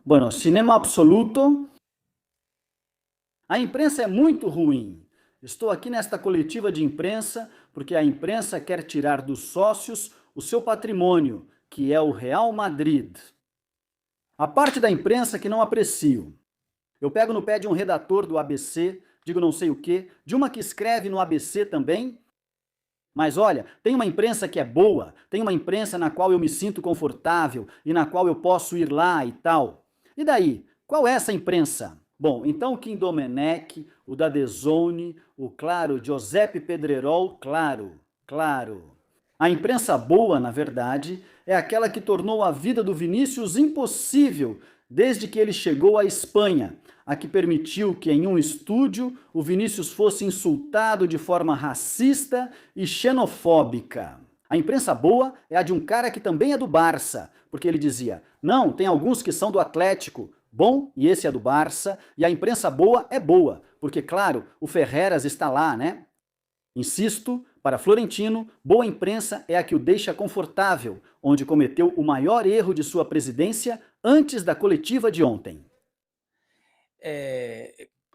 Bueno, cinema absoluto. A imprensa é muito ruim. Estou aqui nesta coletiva de imprensa porque a imprensa quer tirar dos sócios o seu patrimônio, que é o Real Madrid. A parte da imprensa que não aprecio. Eu pego no pé de um redator do ABC, digo não sei o quê, de uma que escreve no ABC também. Mas olha, tem uma imprensa que é boa, tem uma imprensa na qual eu me sinto confortável e na qual eu posso ir lá e tal. E daí? Qual é essa imprensa? Bom, então o Kim Domenech, o da DAZN, o claro, Giuseppe Pedrerol, claro. A imprensa boa, na verdade, é aquela que tornou a vida do Vinícius impossível desde que ele chegou à Espanha, a que permitiu que em um estúdio o Vinícius fosse insultado de forma racista e xenofóbica. A imprensa boa é a de um cara que também é do Barça, porque ele dizia, não, tem alguns que são do Atlético, bom, e esse é do Barça, e a imprensa boa é boa, porque claro, o Ferreras está lá, né? Insisto, para Florentino, boa imprensa é a que o deixa confortável, onde cometeu o maior erro de sua presidência antes da coletiva de ontem.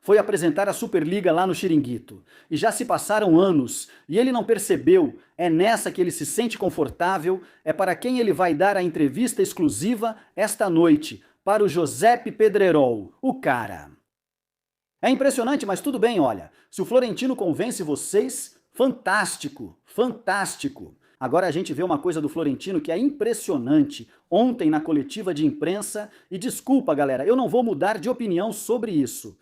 Foi apresentar a Superliga lá no Chiringuito. E já se passaram anos, e ele não percebeu, é nessa que ele se sente confortável, é para quem ele vai dar a entrevista exclusiva esta noite, para o Giuseppe Pedrerol, o cara. É impressionante, mas tudo bem, olha. Se o Florentino convence vocês, fantástico. Agora a gente vê uma coisa do Florentino que é impressionante. Ontem na coletiva de imprensa, e desculpa galera, eu não vou mudar de opinião sobre isso.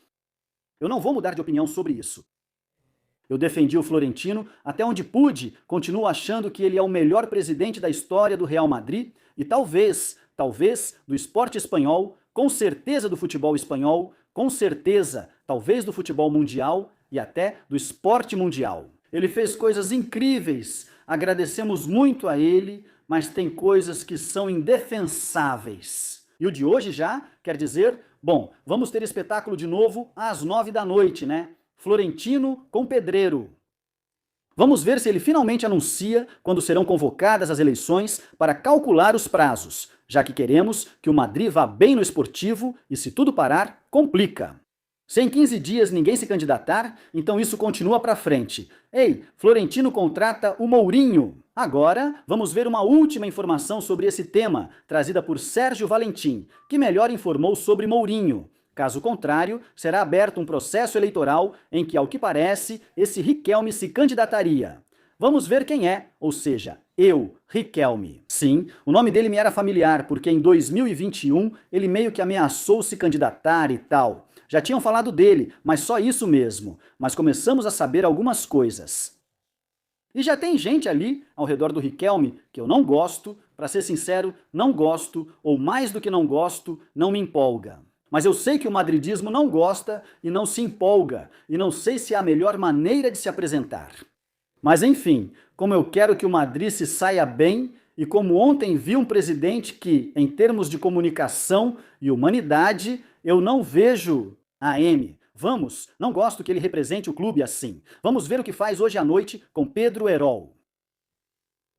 Eu defendi o Florentino até onde pude, continuo achando que ele é o melhor presidente da história do Real Madrid e talvez do esporte espanhol, com certeza do futebol espanhol, com certeza talvez do futebol mundial e até do esporte mundial. Ele fez coisas incríveis, agradecemos muito a ele, mas tem coisas que são indefensáveis. E o de hoje já quer dizer, bom, vamos ter espetáculo de novo às 9 da noite, né? Florentino com Pedreiro. Vamos ver se ele finalmente anuncia quando serão convocadas as eleições para calcular os prazos, já que queremos que o Madrid vá bem no esportivo e se tudo parar, complica. Se em 15 dias ninguém se candidatar, então isso continua para frente. Ei, Florentino contrata o Mourinho. Agora, vamos ver uma última informação sobre esse tema, trazida por Sérgio Valentim, que melhor informou sobre Mourinho. Caso contrário, será aberto um processo eleitoral em que, ao que parece, esse Riquelme se candidataria. Vamos ver quem é, ou seja, eu, Riquelme. Sim, o nome dele me era familiar, porque em 2021 ele meio que ameaçou se candidatar e tal. Já tinham falado dele, mas só isso mesmo. Mas começamos a saber algumas coisas. E já tem gente ali, ao redor do Riquelme, que eu não gosto, para ser sincero, não gosto, ou mais do que não gosto, não me empolga. Mas eu sei que o madridismo não gosta e não se empolga, e não sei se é a melhor maneira de se apresentar. Mas enfim, como eu quero que o Madrid se saia bem, e como ontem vi um presidente que, em termos de comunicação e humanidade, eu não vejo AM. Vamos, não gosto que ele represente o clube assim. Vamos ver o que faz hoje à noite com Pedro Herol.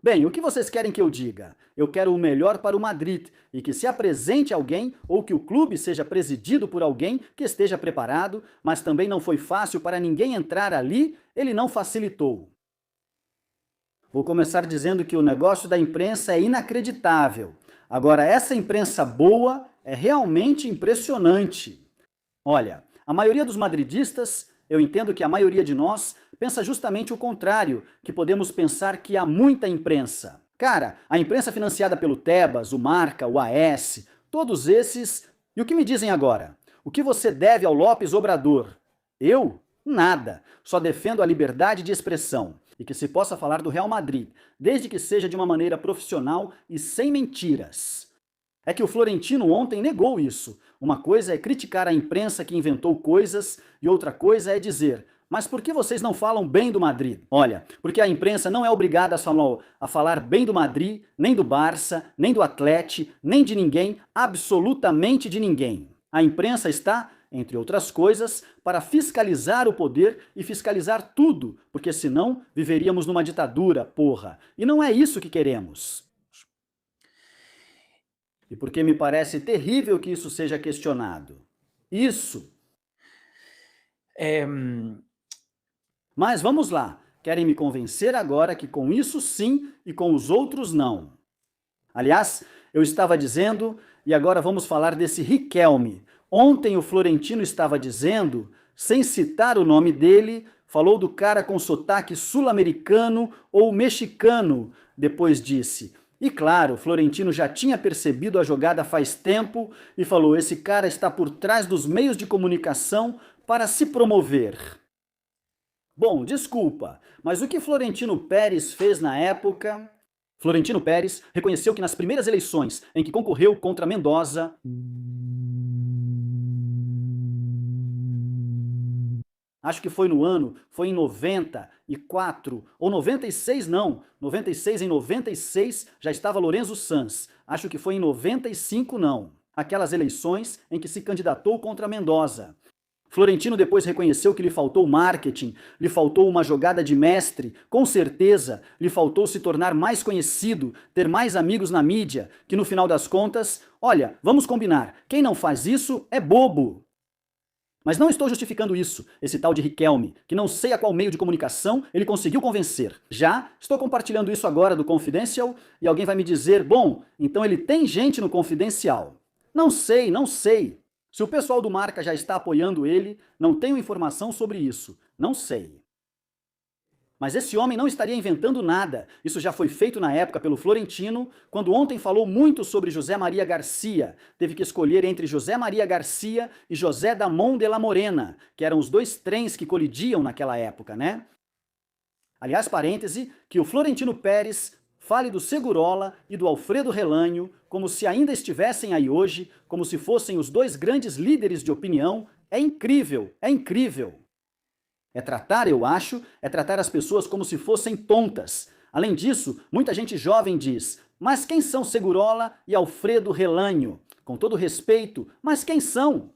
Bem, o que vocês querem que eu diga? Eu quero o melhor para o Madrid e que se apresente alguém ou que o clube seja presidido por alguém que esteja preparado, mas também não foi fácil para ninguém entrar ali, ele não facilitou. Vou começar dizendo que o negócio da imprensa é inacreditável. Agora, essa imprensa boa é realmente impressionante. Olha, a maioria dos madridistas, eu entendo que a maioria de nós, pensa justamente o contrário, que podemos pensar que há muita imprensa. Cara, a imprensa financiada pelo Tebas, o Marca, o AS, todos esses... E o que me dizem agora? O que você deve ao López Obrador? Eu? Nada. Só defendo a liberdade de expressão e que se possa falar do Real Madrid, desde que seja de uma maneira profissional e sem mentiras. É que o Florentino ontem negou isso. Uma coisa é criticar a imprensa que inventou coisas e outra coisa é dizer, mas por que vocês não falam bem do Madrid? Olha, porque a imprensa não é obrigada a falar bem do Madrid, nem do Barça, nem do Atlético, nem de ninguém, absolutamente de ninguém. A imprensa está, entre outras coisas, para fiscalizar o poder e fiscalizar tudo, porque senão viveríamos numa ditadura, porra. E não é isso que queremos. e porque me parece terrível que isso seja questionado. Isso. Mas vamos lá, querem me convencer agora que com isso sim e com os outros não. Aliás, eu estava dizendo, e agora vamos falar desse Riquelme. Ontem o Florentino estava dizendo, sem citar o nome dele, falou do cara com sotaque sul-americano ou mexicano, depois disse. E claro, Florentino já tinha percebido a jogada faz tempo e falou, esse cara está por trás dos meios de comunicação para se promover. Bom, desculpa, mas o que Florentino Pérez fez na época... Florentino Pérez reconheceu que nas primeiras eleições em que concorreu contra Mendoza, acho que foi em 94, ou 96 não, 96 em 96 já estava Lorenzo Sanz, acho que foi em 95 não, aquelas eleições em que se candidatou contra Mendoza. Florentino depois reconheceu que lhe faltou marketing, lhe faltou uma jogada de mestre, com certeza, lhe faltou se tornar mais conhecido, ter mais amigos na mídia, que no final das contas, olha, vamos combinar, quem não faz isso é bobo. Mas não estou justificando isso, esse tal de Riquelme, que não sei a qual meio de comunicação ele conseguiu convencer. Já estou compartilhando isso agora do Confidencial e alguém vai me dizer, bom, então ele tem gente no Confidencial. Não sei, não sei. Se o pessoal do Marca já está apoiando ele, não tenho informação sobre isso. Não sei. Mas esse homem não estaria inventando nada. Isso já foi feito na época pelo Florentino, quando ontem falou muito sobre José Maria Garcia. Teve que escolher entre José Maria Garcia e José Damon de la Morena, que eram os dois trens que colidiam naquela época, né? Aliás, parêntese, que o Florentino Pérez fale do Segurola e do Alfredo Relanho como se ainda estivessem aí hoje, como se fossem os dois grandes líderes de opinião, é incrível, é incrível. É tratar, eu acho, é tratar as pessoas como se fossem tontas. Além disso, muita gente jovem diz, mas quem são Segurola e Alfredo Relanho? Com todo respeito, mas quem são?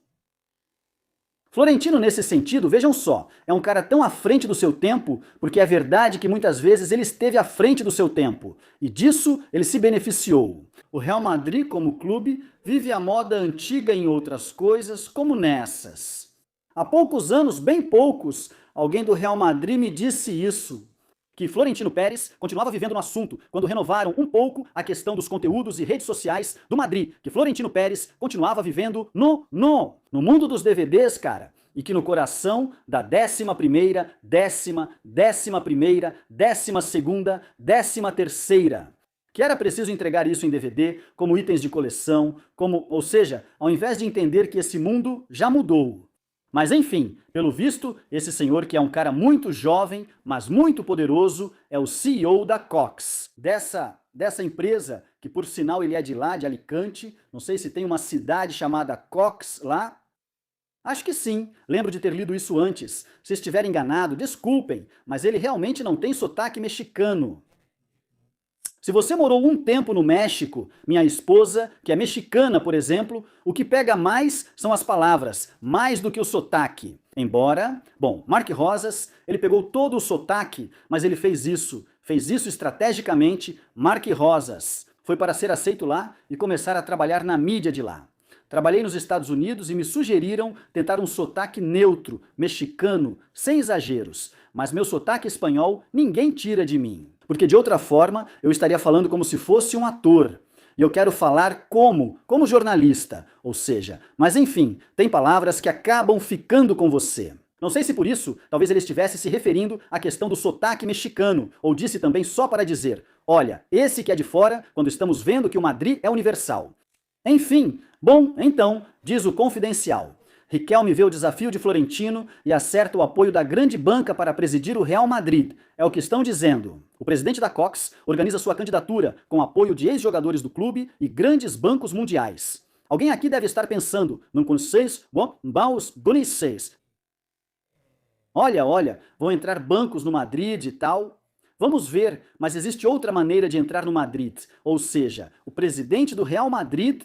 Florentino, nesse sentido, vejam só, é um cara tão à frente do seu tempo, porque é verdade que muitas vezes ele esteve à frente do seu tempo, e disso ele se beneficiou. O Real Madrid, como clube, vive a moda antiga em outras coisas, como nessas. Há poucos anos, bem poucos, alguém do Real Madrid me disse isso, que Florentino Pérez continuava vivendo no assunto quando renovaram um pouco a questão dos conteúdos e redes sociais do Madrid, que Florentino Pérez continuava vivendo no mundo dos DVDs, cara, e que no coração da 11ª, 11ª, 12ª, 13ª, que era preciso entregar isso em DVD, como itens de coleção, ou seja, ao invés de entender que esse mundo já mudou. Mas enfim, pelo visto, esse senhor que é um cara muito jovem, mas muito poderoso, é o CEO da Cox. Dessa empresa, que por sinal ele é de lá, de Alicante, não sei se tem uma cidade chamada Cox lá. Acho que sim, lembro de ter lido isso antes. Se estiver enganado, desculpem, mas ele realmente não tem sotaque mexicano. Se você morou um tempo no México, minha esposa, que é mexicana, por exemplo, o que pega mais são as palavras, mais do que o sotaque. Embora, bom, Mark Rosas, ele pegou todo o sotaque, mas ele fez isso estrategicamente, Mark Rosas. Foi para ser aceito lá e começar a trabalhar na mídia de lá. Trabalhei nos Estados Unidos e me sugeriram tentar um sotaque neutro, mexicano, sem exageros, mas meu sotaque espanhol ninguém tira de mim. Porque de outra forma eu estaria falando como se fosse um ator. E eu quero falar como jornalista, ou seja, mas enfim, tem palavras que acabam ficando com você. Não sei se por isso, talvez ele estivesse se referindo à questão do sotaque mexicano, ou disse também só para dizer, olha, esse que é de fora, quando estamos vendo que o Madrid é universal. Enfim, bom, então, diz o Confidencial. Riquelme vê o desafio de Florentino e acerta o apoio da grande banca para presidir o Real Madrid. É o que estão dizendo. O presidente da Cox organiza sua candidatura com apoio de ex-jogadores do clube e grandes bancos mundiais. Alguém aqui deve estar pensando, não conheces, conheces. Olha, vão entrar bancos no Madrid e tal. Vamos ver, mas existe outra maneira de entrar no Madrid, ou seja, o presidente do Real Madrid,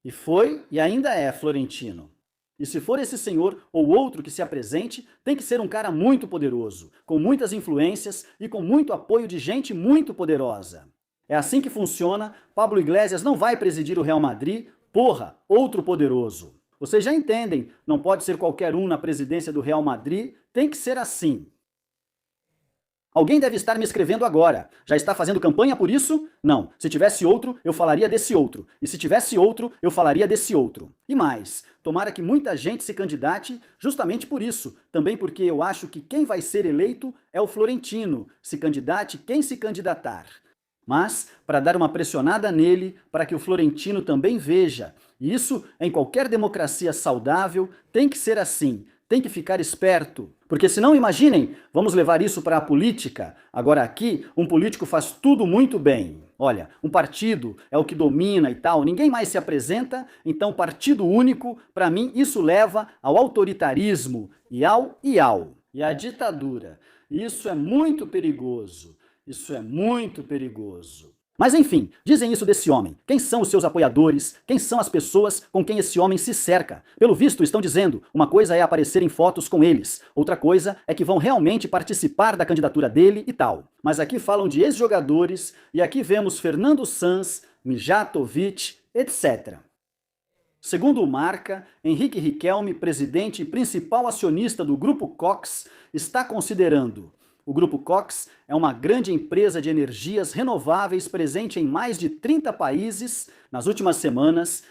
e foi e ainda é Florentino. E se for esse senhor ou outro que se apresente, tem que ser um cara muito poderoso, com muitas influências e com muito apoio de gente muito poderosa. É assim que funciona. Pablo Iglesias não vai presidir o Real Madrid. Porra, outro poderoso. Vocês já entendem, não pode ser qualquer um na presidência do Real Madrid, tem que ser assim. Alguém deve estar me escrevendo agora. Já está fazendo campanha por isso? Não. Se tivesse outro, eu falaria desse outro. E se tivesse outro, eu falaria desse outro. E mais, tomara que muita gente se candidate justamente por isso. Também porque eu acho que quem vai ser eleito é o Florentino. Se candidate quem se candidatar. Mas, para dar uma pressionada nele, para que o Florentino também veja. E isso, em qualquer democracia saudável, tem que ser assim. Tem que ficar esperto. Porque senão, imaginem, vamos levar isso para a política. Agora aqui, um político faz tudo muito bem. Olha, um partido é o que domina e tal, ninguém mais se apresenta, então partido único, para mim, isso leva ao autoritarismo e à ditadura. Isso é muito perigoso. Isso é muito perigoso. Mas enfim, dizem isso desse homem. Quem são os seus apoiadores? Quem são as pessoas com quem esse homem se cerca? Pelo visto, estão dizendo, uma coisa é aparecer em fotos com eles, outra coisa é que vão realmente participar da candidatura dele e tal. Mas aqui falam de ex-jogadores, e aqui vemos Fernando Sanz, Mijatovic, etc. Segundo o Marca, Henrique Riquelme, presidente e principal acionista do Grupo Cox, está considerando. O Grupo Cox é uma grande empresa de energias renováveis presente em mais de 30 países. Nas últimas semanas,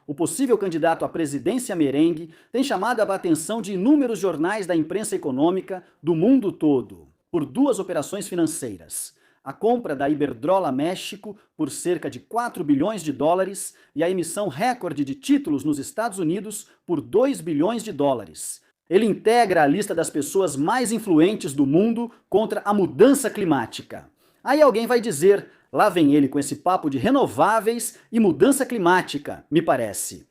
o possível candidato à presidência merengue tem chamado a atenção de inúmeros jornais da imprensa econômica do mundo todo, por duas operações financeiras. A compra da Iberdrola México por cerca de 4 bilhões de dólares e a emissão recorde de títulos nos Estados Unidos por 2 bilhões de dólares. Ele integra a lista das pessoas mais influentes do mundo contra a mudança climática. Aí alguém vai dizer, lá vem ele com esse papo de renováveis e mudança climática, me parece.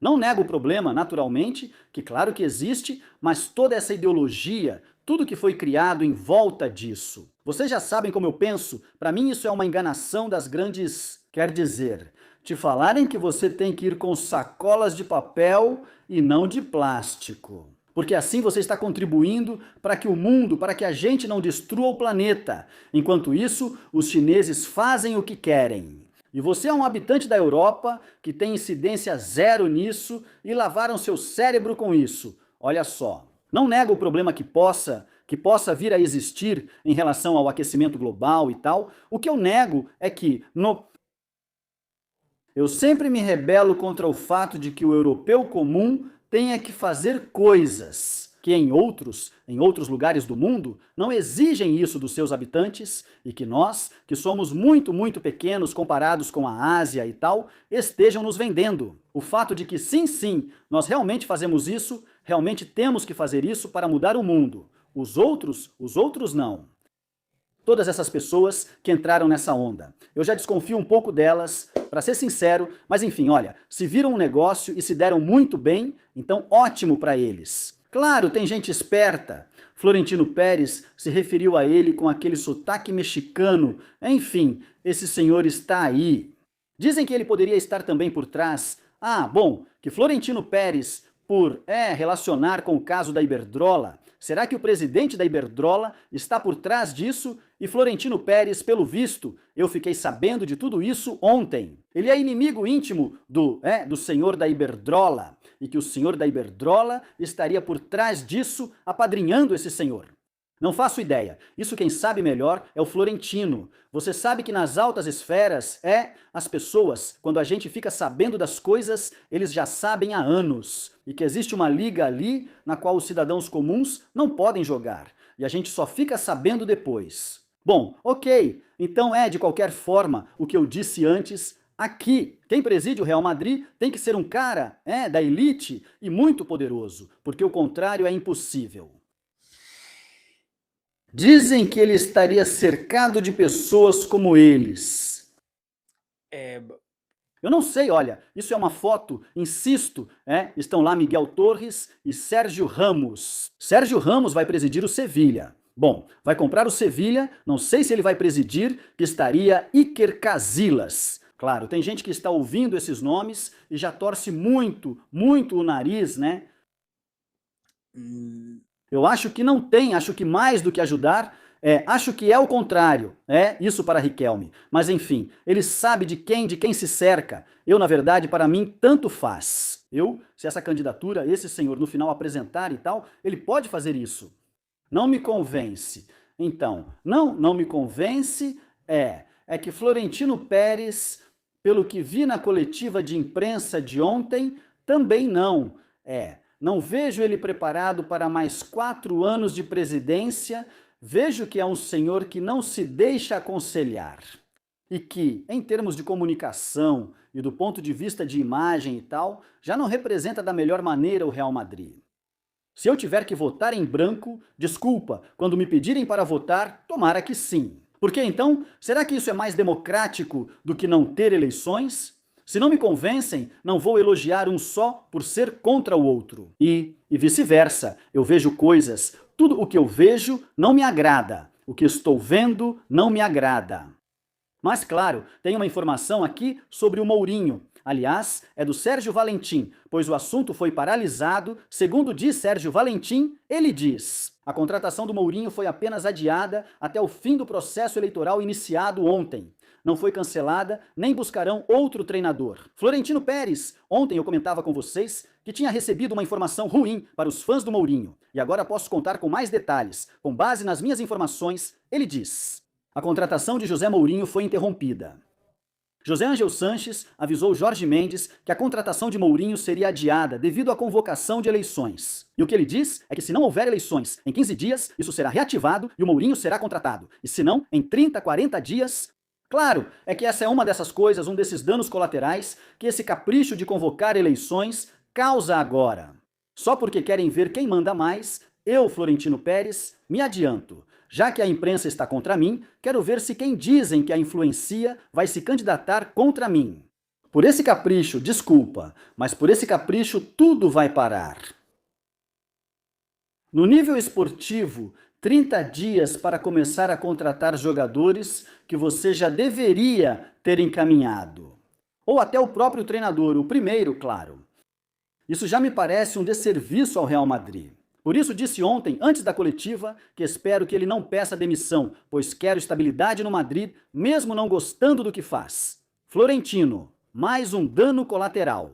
Não nego o problema, naturalmente, que claro que existe, mas toda essa ideologia, tudo que foi criado em volta disso. Vocês já sabem como eu penso, para mim isso é uma enganação das grandes... Quer dizer, te falarem que você tem que ir com sacolas de papel e não de plástico. Porque assim você está contribuindo para que o mundo, para que a gente não destrua o planeta. Enquanto isso, os chineses fazem o que querem. E você é um habitante da Europa que tem incidência zero nisso e lavaram seu cérebro com isso. Olha só, não nego o problema que possa vir a existir em relação ao aquecimento global e tal. O que eu nego é que eu sempre me rebelo contra o fato de que o europeu comum tenha que fazer coisas que em outros lugares do mundo não exigem isso dos seus habitantes e que nós, que somos muito, muito pequenos comparados com a Ásia e tal, estejam nos vendendo. O fato de que sim, nós realmente fazemos isso, realmente temos que fazer isso para mudar o mundo. Os outros não. Todas essas pessoas que entraram nessa onda. Eu já desconfio um pouco delas, para ser sincero, mas enfim, olha, se viram um negócio e se deram muito bem, então ótimo para eles. Claro, tem gente esperta. Florentino Pérez se referiu a ele com aquele sotaque mexicano. Enfim, esse senhor está aí. Dizem que ele poderia estar também por trás. Ah, bom, que Florentino Pérez, por relacionar com o caso da Iberdrola, será que o presidente da Iberdrola está por trás disso? E Florentino Pérez, pelo visto, eu fiquei sabendo de tudo isso ontem. Ele é inimigo íntimo do senhor da Iberdrola, e que o senhor da Iberdrola estaria por trás disso, apadrinhando esse senhor. Não faço ideia. Isso quem sabe melhor é o Florentino. Você sabe que nas altas esferas, as pessoas, quando a gente fica sabendo das coisas, eles já sabem há anos. E que existe uma liga ali na qual os cidadãos comuns não podem jogar. E a gente só fica sabendo depois. Bom, ok. Então de qualquer forma, o que eu disse antes, aqui, quem preside o Real Madrid tem que ser um cara, da elite e muito poderoso, porque o contrário é impossível. Dizem que ele estaria cercado de pessoas como eles. Eu não sei, olha, isso é uma foto, insisto, estão lá Miguel Torres e Sérgio Ramos. Sérgio Ramos vai presidir o Sevilha. Bom, vai comprar o Sevilha, não sei se ele vai presidir, que estaria Iker Casillas. Claro, tem gente que está ouvindo esses nomes e já torce muito, muito o nariz, Eu acho que não tem, acho que mais do que ajudar, Acho que é o contrário. Isso para Riquelme. Mas enfim, ele sabe de quem se cerca. Eu, na verdade, para mim, tanto faz. Se essa candidatura, esse senhor no final apresentar e tal, ele pode fazer isso. Não me convence. Então, não me convence é que Florentino Pérez, pelo que vi na coletiva de imprensa de ontem, também não. Não vejo ele preparado para mais 4 anos de presidência, vejo que é um senhor que não se deixa aconselhar. E que, em termos de comunicação e do ponto de vista de imagem e tal, já não representa da melhor maneira o Real Madrid. Se eu tiver que votar em branco, desculpa, quando me pedirem para votar, tomara que sim. Porque então, será que isso é mais democrático do que não ter eleições? Se não me convencem, não vou elogiar um só por ser contra o outro. E vice-versa, eu vejo coisas, tudo o que eu vejo não me agrada, o que estou vendo não me agrada. Mas claro, tem uma informação aqui sobre o Mourinho. Aliás, é do Sérgio Valentim, pois o assunto foi paralisado. Segundo diz Sérgio Valentim, ele diz: a contratação do Mourinho foi apenas adiada até o fim do processo eleitoral iniciado ontem. Não foi cancelada, nem buscarão outro treinador. Florentino Pérez, ontem eu comentava com vocês que tinha recebido uma informação ruim para os fãs do Mourinho. E agora posso contar com mais detalhes. Com base nas minhas informações, ele diz: a contratação de José Mourinho foi interrompida. José Ángel Sanches avisou Jorge Mendes que a contratação de Mourinho seria adiada devido à convocação de eleições. E o que ele diz é que se não houver eleições em 15 dias, isso será reativado e o Mourinho será contratado. E se não, em 30, 40 dias... Claro, é que essa é uma dessas coisas, um desses danos colaterais que esse capricho de convocar eleições causa agora. Só porque querem ver quem manda mais, eu, Florentino Pérez, me adianto. Já que a imprensa está contra mim, quero ver se quem dizem que a influencia vai se candidatar contra mim. Por esse capricho, desculpa, mas por esse capricho tudo vai parar. No nível esportivo, 30 dias para começar a contratar jogadores que você já deveria ter encaminhado. Ou até o próprio treinador, o primeiro, claro. Isso já me parece um desserviço ao Real Madrid. Por isso disse ontem, antes da coletiva, que espero que ele não peça demissão, pois quero estabilidade no Madrid, mesmo não gostando do que faz. Florentino, mais um dano colateral.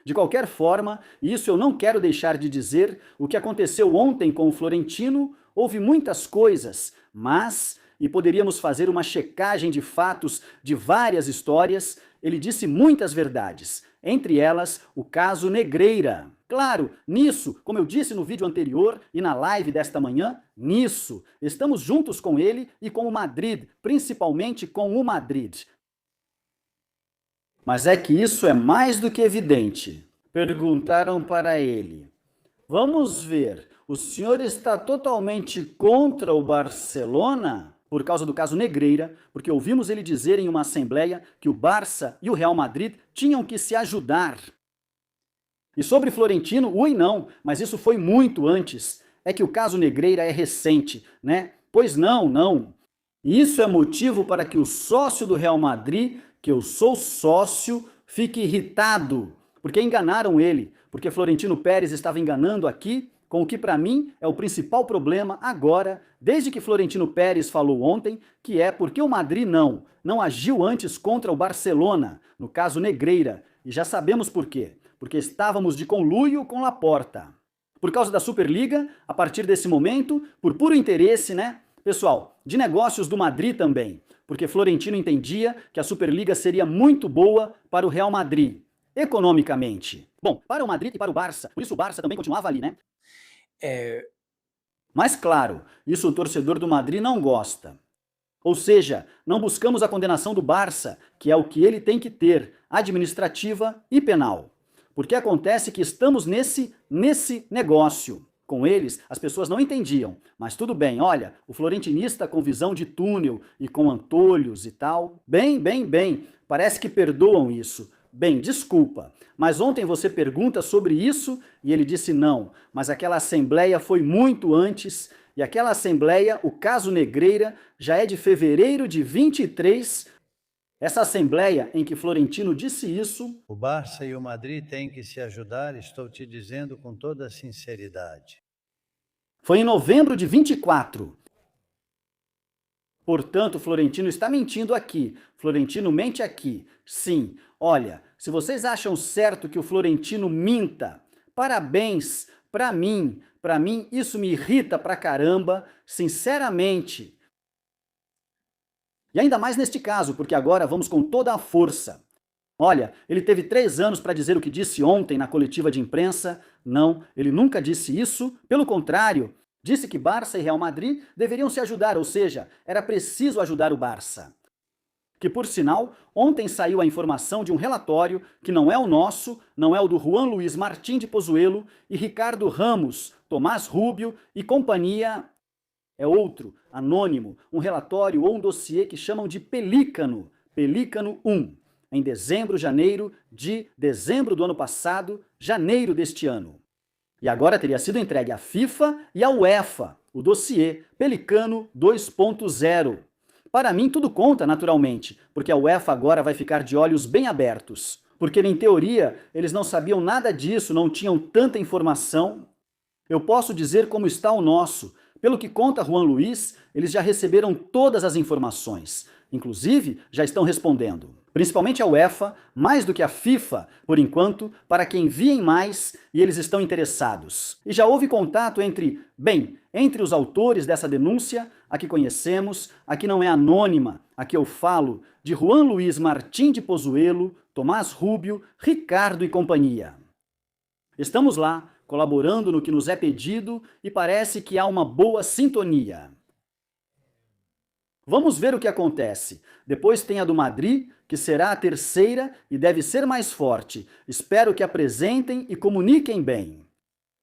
De qualquer forma, e isso eu não quero deixar de dizer, o que aconteceu ontem com o Florentino, houve muitas coisas, mas, e poderíamos fazer uma checagem de fatos de várias histórias, ele disse muitas verdades, entre elas o caso Negreira. Claro, nisso, como eu disse no vídeo anterior e na live desta manhã, nisso, estamos juntos com ele e com o Madrid, principalmente com o Madrid. Mas é que isso é mais do que evidente. Perguntaram para ele: vamos ver, o senhor está totalmente contra o Barcelona? Por causa do caso Negreira, porque ouvimos ele dizer em uma assembleia que o Barça e o Real Madrid tinham que se ajudar. E sobre Florentino, não, mas isso foi muito antes. É que o caso Negreira é recente, né? Pois não. Isso é motivo para que o sócio do Real Madrid, que eu sou sócio, fique irritado, porque enganaram ele, porque Florentino Pérez estava enganando aqui com o que para mim é o principal problema agora, desde que Florentino Pérez falou ontem, que é porque o Madrid não agiu antes contra o Barcelona, no caso Negreira, e já sabemos por quê. Porque estávamos de conluio com Laporta. Por causa da Superliga, a partir desse momento, por puro interesse, né? Pessoal, de negócios do Madrid também, porque Florentino entendia que a Superliga seria muito boa para o Real Madrid, economicamente. Bom, para o Madrid e para o Barça, por isso o Barça também continuava ali, né? Mas claro, isso o torcedor do Madrid não gosta. Ou seja, não buscamos a condenação do Barça, que é o que ele tem que ter, administrativa e penal. Porque acontece que estamos nesse negócio. Com eles, as pessoas não entendiam. Mas tudo bem, olha, o florentinista com visão de túnel e com antolhos e tal. Bem, parece que perdoam isso. Bem, desculpa, mas ontem você pergunta sobre isso e ele disse não. Mas aquela assembleia foi muito antes e aquela assembleia, o caso Negreira, já é de fevereiro de 23. Essa assembleia em que Florentino disse isso... O Barça e o Madrid têm que se ajudar, estou te dizendo com toda sinceridade. Foi em novembro de 24. Portanto, Florentino está mentindo aqui. Florentino mente aqui. Sim, olha, se vocês acham certo que o Florentino minta, parabéns, para mim isso me irrita pra caramba, sinceramente. E ainda mais neste caso, porque agora vamos com toda a força. Olha, ele teve 3 anos para dizer o que disse ontem na coletiva de imprensa. Não, ele nunca disse isso. Pelo contrário, disse que Barça e Real Madrid deveriam se ajudar, ou seja, era preciso ajudar o Barça. Que, por sinal, ontem saiu a informação de um relatório que não é o nosso, não é o do Juan Luiz Martín de Pozuelo e Ricardo Ramos, Tomás Rubio e companhia. É outro, anônimo, um relatório ou um dossiê que chamam de Pelícano, Pelícano 1, em dezembro do ano passado, janeiro deste ano. E agora teria sido entregue à FIFA e à UEFA, o dossiê Pelicano 2.0. Para mim tudo conta, naturalmente, porque a UEFA agora vai ficar de olhos bem abertos. Porque, em teoria, eles não sabiam nada disso, não tinham tanta informação. Eu posso dizer como está o nosso. Pelo que conta Juan Luiz, eles já receberam todas as informações. Inclusive, já estão respondendo. Principalmente a UEFA, mais do que a FIFA, por enquanto, para que enviem mais e eles estão interessados. E já houve contato entre os autores dessa denúncia, a que conhecemos, a que não é anônima, a que eu falo, de Juan Luiz Martín de Pozuelo, Tomás Rubio, Ricardo e companhia. Estamos lá, colaborando no que nos é pedido e parece que há uma boa sintonia. Vamos ver o que acontece. Depois tem a do Madrid, que será a terceira e deve ser mais forte. Espero que apresentem e comuniquem bem.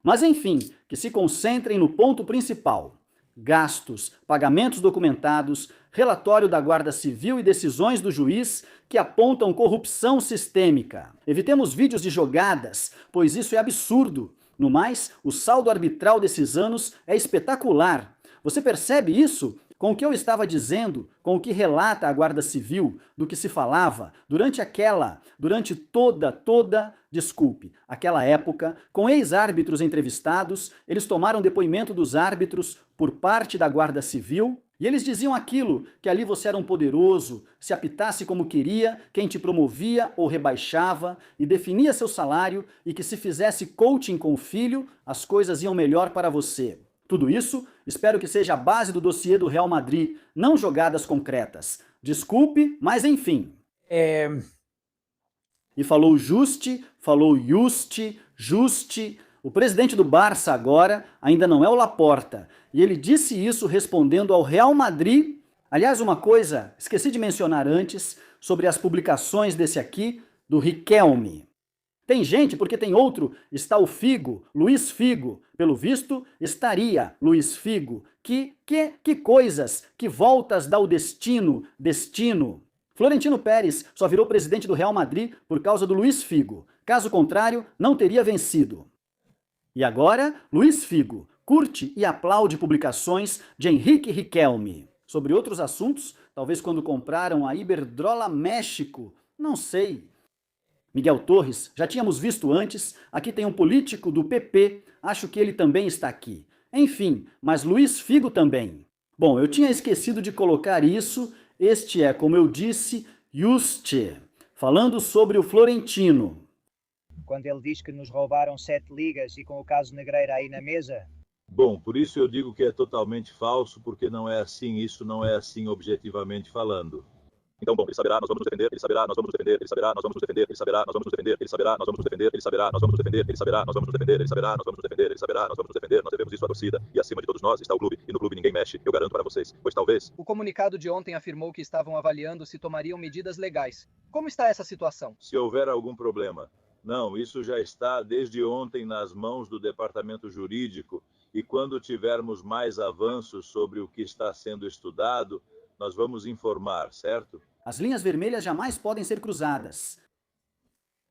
Mas enfim, que se concentrem no ponto principal. Gastos, pagamentos documentados, relatório da Guarda Civil e decisões do juiz que apontam corrupção sistêmica. Evitemos vídeos de jogadas, pois isso é absurdo. No mais, o saldo arbitral desses anos é espetacular. Você percebe isso? Com o que eu estava dizendo, com o que relata a Guarda Civil, do que se falava, durante aquela época, com ex-árbitros entrevistados, eles tomaram depoimento dos árbitros por parte da Guarda Civil, e eles diziam aquilo, que ali você era um poderoso, se apitasse como queria, quem te promovia ou rebaixava, e definia seu salário, e que se fizesse coaching com o filho, as coisas iam melhor para você. Tudo isso, espero que seja a base do dossiê do Real Madrid, não jogadas concretas. Desculpe, mas enfim. E falou Juste, falou Juste. O presidente do Barça agora ainda não é o Laporta. E ele disse isso respondendo ao Real Madrid. Aliás, uma coisa, esqueci de mencionar antes, sobre as publicações desse aqui, do Riquelme. Tem gente, porque tem outro, está o Figo, Luiz Figo. Pelo visto, estaria Luiz Figo. Que coisas, que voltas dá o destino. Florentino Pérez só virou presidente do Real Madrid por causa do Luiz Figo. Caso contrário, não teria vencido. E agora, Luiz Figo curte e aplaude publicações de Henrique Riquelme. Sobre outros assuntos, talvez quando compraram a Iberdrola México, não sei. Miguel Torres, já tínhamos visto antes, aqui tem um político do PP, acho que ele também está aqui. Enfim, mas Luiz Figo também. Bom, eu tinha esquecido de colocar isso, este é, como eu disse, Juste, falando sobre o Florentino. Quando ele diz que nos roubaram 7 ligas e com o caso Negreira aí na mesa? Bom, por isso eu digo que é totalmente falso, porque não é assim, isso não é assim objetivamente falando. Então, bom, ele saberá, nós vamos nos defender, ele saberá, nós vamos nos defender, ele saberá, nós vamos nos defender, ele saberá, nós vamos nos defender, ele saberá, nós vamos nos defender, ele saberá, nós vamos nos defender, ele saberá, nós vamos nos defender, ele saberá, nós vamos nos defender, ele saberá, nós vamos nos defender, nós devemos isso à torcida, e acima de todos nós está o clube, e no clube ninguém mexe, eu garanto para vocês, pois talvez... O comunicado de ontem afirmou que estavam avaliando se tomariam medidas legais. Como está essa situação? Se houver algum problema. Não, isso já está desde ontem nas mãos do departamento jurídico, e quando tivermos mais avanços sobre o que está sendo estudado, nós vamos informar, certo? As linhas vermelhas jamais podem ser cruzadas.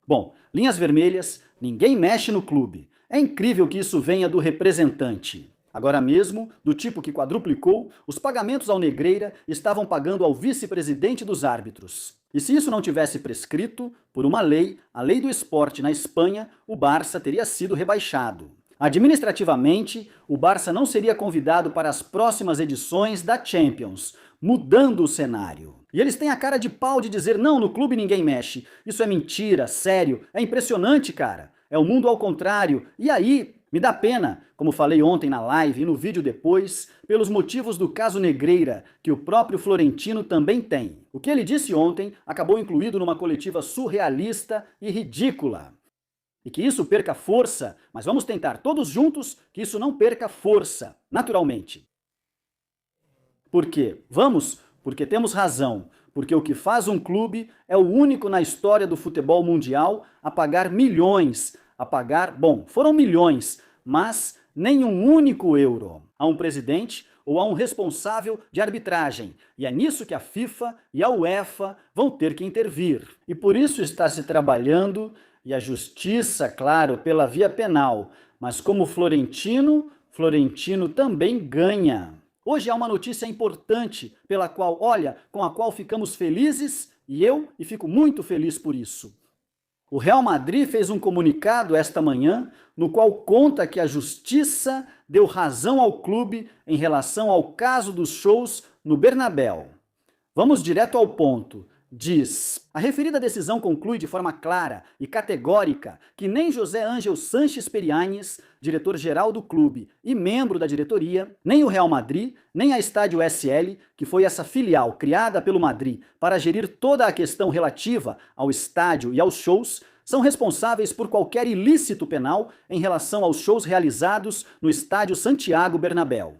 Bom, linhas vermelhas, ninguém mexe no clube. É incrível que isso venha do representante. Agora mesmo, do tipo que quadruplicou, os pagamentos ao Negreira estavam pagando ao vice-presidente dos árbitros. E se isso não tivesse prescrito, por uma lei, a lei do esporte na Espanha, o Barça teria sido rebaixado. Administrativamente, o Barça não seria convidado para as próximas edições da Champions, mudando o cenário. E eles têm a cara de pau de dizer, não, no clube ninguém mexe. Isso é mentira, sério, é impressionante, cara. É o mundo ao contrário. E aí, me dá pena, como falei ontem na live e no vídeo depois, pelos motivos do caso Negreira, que o próprio Florentino também tem. O que ele disse ontem acabou incluído numa coletiva surrealista e ridícula. E que isso perca força, mas vamos tentar todos juntos que isso não perca força, naturalmente. Por quê? Vamos? Porque temos razão. Porque o que faz um clube é o único na história do futebol mundial a pagar milhões. Foram milhões, mas nem um único euro a um presidente ou a um responsável de arbitragem. E é nisso que a FIFA e a UEFA vão ter que intervir. E por isso está se trabalhando, e a justiça, claro, pela via penal. Mas como Florentino também ganha. Hoje há uma notícia importante com a qual ficamos felizes, e fico muito feliz por isso. O Real Madrid fez um comunicado esta manhã, no qual conta que a justiça deu razão ao clube em relação ao caso dos shows no Bernabéu. Vamos direto ao ponto. Diz, a referida decisão conclui de forma clara e categórica que nem José Ángel Sanches Periáñez, diretor-geral do clube e membro da diretoria, nem o Real Madrid, nem a Estádio SL, que foi essa filial criada pelo Madrid para gerir toda a questão relativa ao estádio e aos shows, são responsáveis por qualquer ilícito penal em relação aos shows realizados no Estádio Santiago Bernabéu.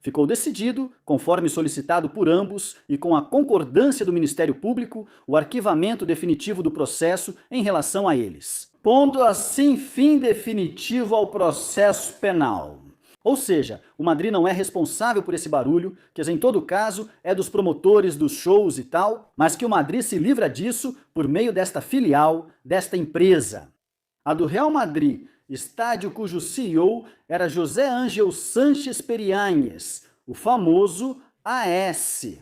Ficou decidido, conforme solicitado por ambos e com a concordância do Ministério Público, o arquivamento definitivo do processo em relação a eles. Pondo assim fim definitivo ao processo penal. Ou seja, o Madrid não é responsável por esse barulho, que em todo caso é dos promotores dos shows e tal, mas que o Madrid se livra disso por meio desta filial, desta empresa. A do Real Madrid, estádio cujo CEO era José Ángel Sanches Periáñez, o famoso AS.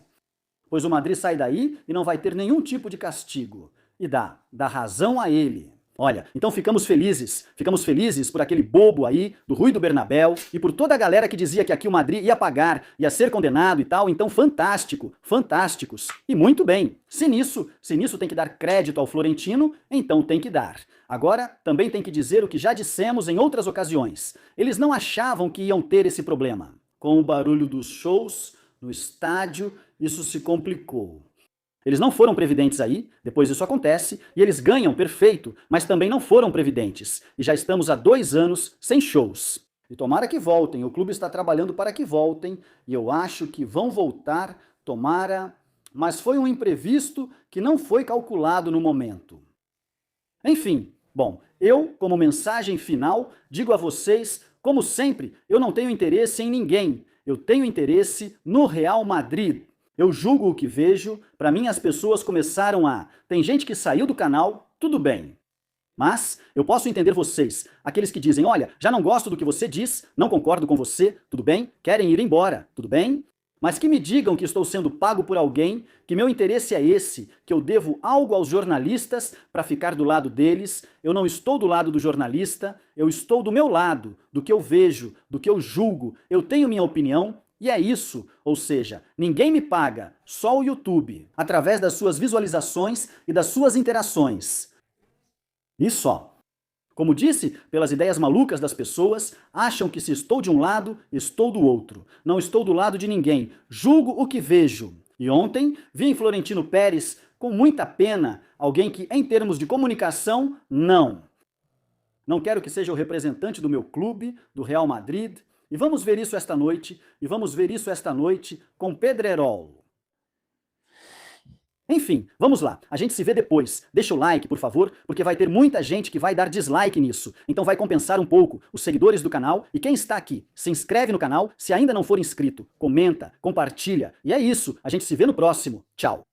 Pois o Madrid sai daí e não vai ter nenhum tipo de castigo. E dá razão a ele. Olha, então ficamos felizes por aquele bobo aí, do Rui do Bernabéu, e por toda a galera que dizia que aqui o Madrid ia pagar, ia ser condenado e tal, então fantásticos. E muito bem, se nisso tem que dar crédito ao Florentino, então tem que dar. Agora, também tem que dizer o que já dissemos em outras ocasiões. Eles não achavam que iam ter esse problema. Com o barulho dos shows, no estádio, isso se complicou. Eles não foram previdentes aí, depois isso acontece, e eles ganham, perfeito, mas também não foram previdentes. E já estamos há 2 anos sem shows. E tomara que voltem, o clube está trabalhando para que voltem, e eu acho que vão voltar, tomara, mas foi um imprevisto que não foi calculado no momento. Enfim, bom, eu, como mensagem final, digo a vocês, como sempre, eu não tenho interesse em ninguém, eu tenho interesse no Real Madrid. Eu julgo o que vejo, para mim as pessoas começaram Tem gente que saiu do canal, tudo bem. Mas eu posso entender vocês, aqueles que dizem, olha, já não gosto do que você diz, não concordo com você, tudo bem? Querem ir embora, tudo bem? Mas que me digam que estou sendo pago por alguém, que meu interesse é esse, que eu devo algo aos jornalistas para ficar do lado deles. Eu não estou do lado do jornalista, eu estou do meu lado, do que eu vejo, do que eu julgo. Eu tenho minha opinião e é isso. Ou seja, ninguém me paga, só o YouTube, através das suas visualizações e das suas interações. E só. Como disse, pelas ideias malucas das pessoas, acham que se estou de um lado, estou do outro. Não estou do lado de ninguém, julgo o que vejo. E ontem vi em Florentino Pérez, com muita pena, alguém que, em termos de comunicação, não quero que seja o representante do meu clube, do Real Madrid. E vamos ver isso esta noite, com Pedrerol. Enfim, vamos lá, a gente se vê depois. Deixa o like, por favor, porque vai ter muita gente que vai dar dislike nisso. Então vai compensar um pouco os seguidores do canal. E quem está aqui, se inscreve no canal, se ainda não for inscrito, comenta, compartilha. E é isso, a gente se vê no próximo. Tchau!